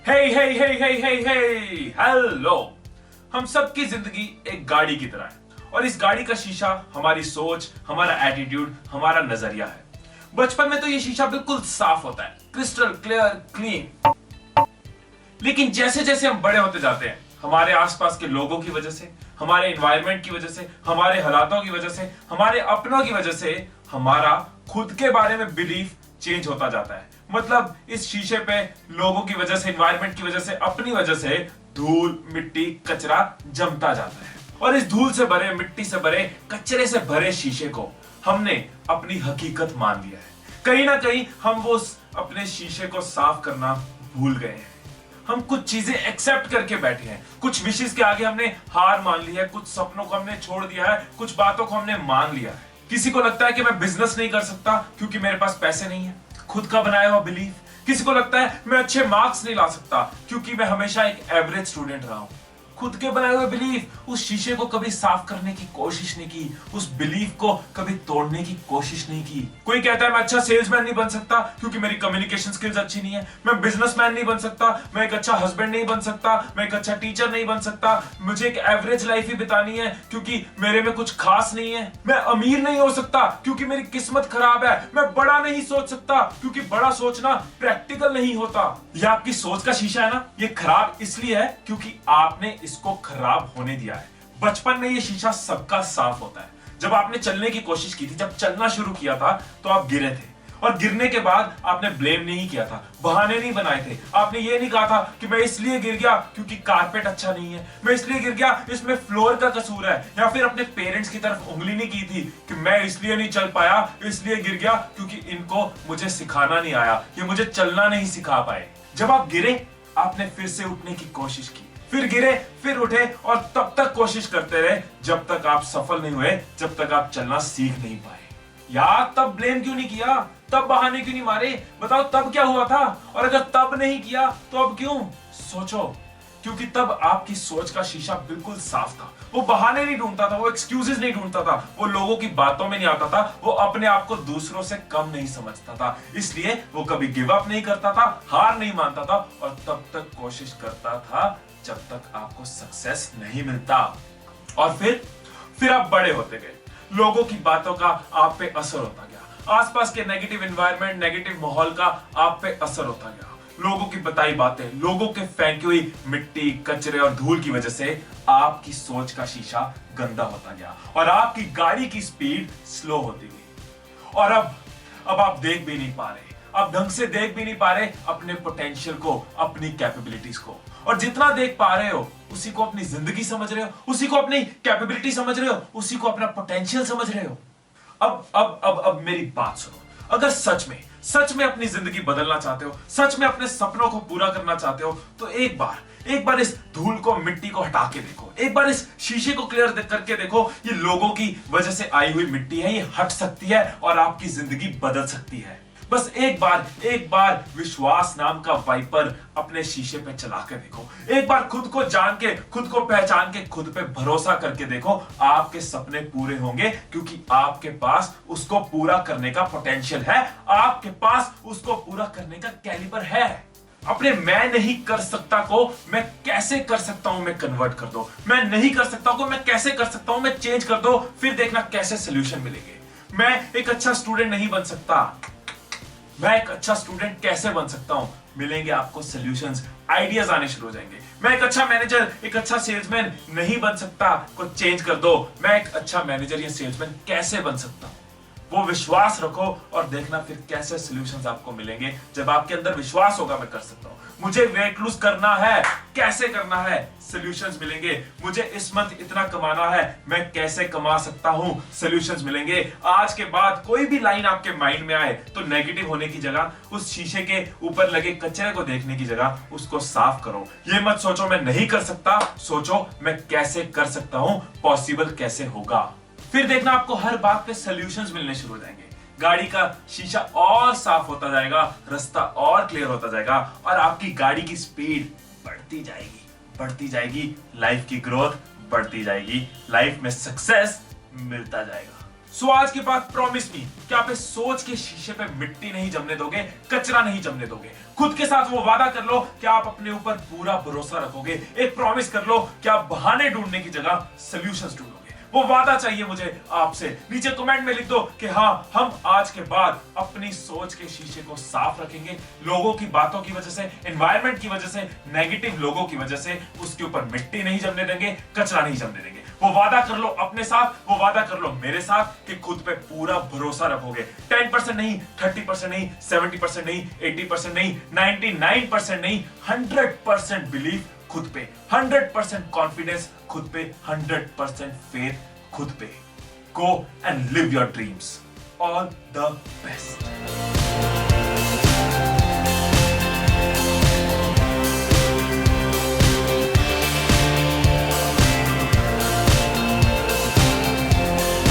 हे हे हे हे हे हे hello. हम सबकी जिंदगी एक गाड़ी की तरह है और इस गाड़ी का शीशा हमारी सोच, हमारा एटीट्यूड, हमारा नजरिया है। बचपन में तो ये शीशा बिल्कुल साफ होता है, क्रिस्टल क्लियर, क्लीन। लेकिन जैसे जैसे हम बड़े होते जाते हैं, हमारे आसपास के लोगों की वजह से, हमारे एनवायरनमेंट की वजह से, हमारे हालातों की वजह से, हमारे अपनों की वजह से हमारा खुद के बारे में बिलीफ चेंज होता जाता है। मतलब इस शीशे पे लोगों की वजह से, एनवायरनमेंट की वजह से, अपनी वजह से धूल, मिट्टी, कचरा जमता जाता है और इस धूल से भरे, मिट्टी से भरे, कचरे से भरे शीशे को हमने अपनी हकीकत मान लिया है। कहीं ना कहीं हम वो अपने शीशे को साफ करना भूल गए हैं। हम कुछ चीजें एक्सेप्ट करके बैठे हैं, कुछ विशेष के आगे हमने हार मान ली है, कुछ सपनों को हमने छोड़ दिया है, कुछ बातों को हमने मान लिया है। किसी को लगता है कि मैं बिजनेस नहीं कर सकता क्योंकि मेरे पास पैसे नहीं है, खुद का बनाया हुआ बिलीफ। किसी को लगता है मैं अच्छे मार्क्स नहीं ला सकता क्योंकि मैं हमेशा एक एवरेज स्टूडेंट रहा हूं, खुद के बनाए हुए बिलीफ। उस शीशे को कभी साफ करने की कोशिश नहीं की, उस बिलीफ को कभी तोड़ने की कोशिश नहीं की। कोई कहता है मैं अच्छा सेल्समैन नहीं बन सकता क्योंकि मेरी कम्युनिकेशन स्किल्स अच्छी नहीं है, मैं बिजनेसमैन नहीं बन सकता, मैं एक अच्छा हस्बैंड नहीं बन सकता, मैं एक अच्छा टीचर नहीं बन सकता, मुझे एक एवरेज लाइफ ही बितानी है क्योंकि मेरे में कुछ खास नहीं है, मैं अमीर नहीं हो सकता क्योंकि मेरी किस्मत खराब है, मैं बड़ा नहीं सोच सकता क्योंकि बड़ा सोचना प्रैक्टिकल नहीं होता। यह आपकी सोच का शीशा है ना, ये खराब इसलिए है क्योंकि आपने इसको खराब होने दिया है। बचपन में ये शीशा सबका साफ होता है। जब आपने चलने की कोशिश की थी, जब चलना शुरू किया था, तो आप गिरे थे और गिरने के बाद आपने ब्लेम नहीं किया था, बहाने नहीं बनाए थे। आपने ये नहीं कहा था कि मैं इसलिए गिर गया क्योंकि कारपेट अच्छा नहीं है, मैं इसलिए गिर गया इसमें फ्लोर का कसूर है, या फिर अपने पेरेंट्स की तरफ उंगली नहीं की थी कि मैं इसलिए नहीं चल पाया, इसलिए गिर गया क्योंकि इनको मुझे सिखाना नहीं आया, ये मुझे चलना नहीं सिखा पाए। जब आप गिरे, आपने फिर से उठने की कोशिश की, फिर गिरे, फिर उठे और तब तक कोशिश करते रहे जब तक आप सफल नहीं हुए, जब तक आप चलना सीख नहीं पाए। यार तब ब्लेम क्यों नहीं किया, तब बहाने क्यों नहीं मारे? बताओ तब क्या हुआ था? और अगर तब नहीं किया तो अब क्यों? सोचो, क्योंकि तब आपकी सोच का शीशा बिल्कुल साफ था। वो बहाने नहीं ढूंढता था, वो एक्सक्यूजेस नहीं ढूंढता था, वो लोगों की बातों में नहीं आता था, वो अपने आप को दूसरों से कम नहीं समझता था। इसलिए वो कभी गिव अप नहीं करता था, हार नहीं मानता था और तब तक कोशिश करता था जब तक आपको सक्सेस नहीं मिलता। और फिर आप बड़े होते गए, लोगों की बातों का आप पे असर होता गया, आसपास के नेगेटिव एनवायरनमेंट, नेगेटिव माहौल का आप पे असर होता गया। लोगों की बताई बातें, लोगों के फेंकी हुई मिट्टी, कचरे और धूल की वजह से आपकी सोच का शीशा गंदा होता गया और आपकी गाड़ी की स्पीड स्लो होती गई। और अब आप देख भी नहीं पा रहे, आप ढंग से देख भी नहीं पा रहे अपने पोटेंशियल को, अपनी कैपेबिलिटीज को। और जितना देख पा रहे हो उसी को अपनी जिंदगी समझ रहे हो, उसी को अपनी कैपेबिलिटी समझ रहे हो, उसी को अपना पोटेंशियल समझ रहे हो। अब मेरी बात सुनो। अगर सच में अपनी जिंदगी बदलना चाहते हो, सच में अपने सपनों को पूरा करना चाहते हो, तो एक बार इस धूल को, मिट्टी को हटा के देखो। एक बार इस शीशे को क्लियर करके देखो। ये लोगों की वजह से आई हुई मिट्टी है, ये हट सकती है और आपकी जिंदगी बदल सकती है। बस एक बार विश्वास नाम का वाइपर अपने शीशे पे चला के देखो। एक बार खुद को जान के, खुद को पहचान के, खुद पे भरोसा करके देखो। आपके सपने पूरे होंगे क्योंकि आपके पास उसको पूरा करने का पोटेंशियल है, आपके पास उसको पूरा करने का कैलिबर है। अपने मैं नहीं कर सकता को मैं कैसे कर सकता हूं में कन्वर्ट कर दो। मैं नहीं कर सकता को मैं कैसे कर सकता हूं में चेंज कर दो, फिर देखना कैसे सोल्यूशन मिलेंगे। मैं एक अच्छा स्टूडेंट नहीं बन सकता, मैं एक अच्छा स्टूडेंट कैसे बन सकता हूं? मिलेंगे आपको सॉल्यूशंस, आइडियाज आने शुरू हो जाएंगे। मैं एक अच्छा मैनेजर, एक अच्छा सेल्समैन नहीं बन सकता को चेंज कर दो। मैं एक अच्छा मैनेजर या सेल्समैन कैसे बन सकता हूं? वो विश्वास रखो और देखना फिर कैसे सॉल्यूशंस आपको मिलेंगे। जब आपके अंदर विश्वास होगा मैं कर सकता हूं, मुझे वेट लूज करना है, कैसे करना है, सॉल्यूशंस मिलेंगे। मुझे इस मंथ इतना कमाना है, मैं कैसे कमा सकता हूं, सॉल्यूशंस मिलेंगे। आज के बाद कोई भी लाइन आपके माइंड में आए तो नेगेटिव होने की जगह, उस शीशे के ऊपर लगे कचरे को देखने की जगह उसको साफ करो। ये मत सोचो मैं नहीं कर सकता, सोचो मैं कैसे कर सकता हूं, पॉसिबल कैसे होगा। फिर देखना आपको हर बात पे सॉल्यूशंस मिलने शुरू हो जाएंगे। गाड़ी का शीशा और साफ होता जाएगा, रास्ता और क्लियर होता जाएगा और आपकी गाड़ी की स्पीड बढ़ती जाएगी, लाइफ की ग्रोथ बढ़ती जाएगी, लाइफ में सक्सेस मिलता जाएगा। सो आज के बाद प्रॉमिस मी कि आप इस सोच के शीशे पे मिट्टी नहीं जमने दोगे, कचरा नहीं जमने दोगे। खुद के साथ वो वादा कर लो कि आप अपने ऊपर पूरा भरोसा रखोगे। एक प्रॉमिस कर लो कि आप बहाने ढूंढने की जगह सॉल्यूशंस ढूंढोगे। वो वादा चाहिए मुझे आपसे। नीचे कमेंट में लिख दो कि हाँ, हम आज के बाद अपनी सोच के शीशे को साफ रखेंगे। लोगों की बातों की वजह से, एनवायरनमेंट की वजह से, नेगेटिव लोगों की वजह से उसके ऊपर मिट्टी नहीं जमने देंगे, कचरा नहीं जमने देंगे। वो वादा कर लो अपने साथ, वो वादा कर लो मेरे साथ कि खुद पे पूरा भरोसा रखोगे। 10% नहीं, 30% नहीं, 70% नहीं, 80% नहीं, 99% नहीं, 100% बिलीव खुद पे, 100% कॉन्फिडेंस खुद पे, 100% फेथ खुद पे। Go and live your dreams. All the best.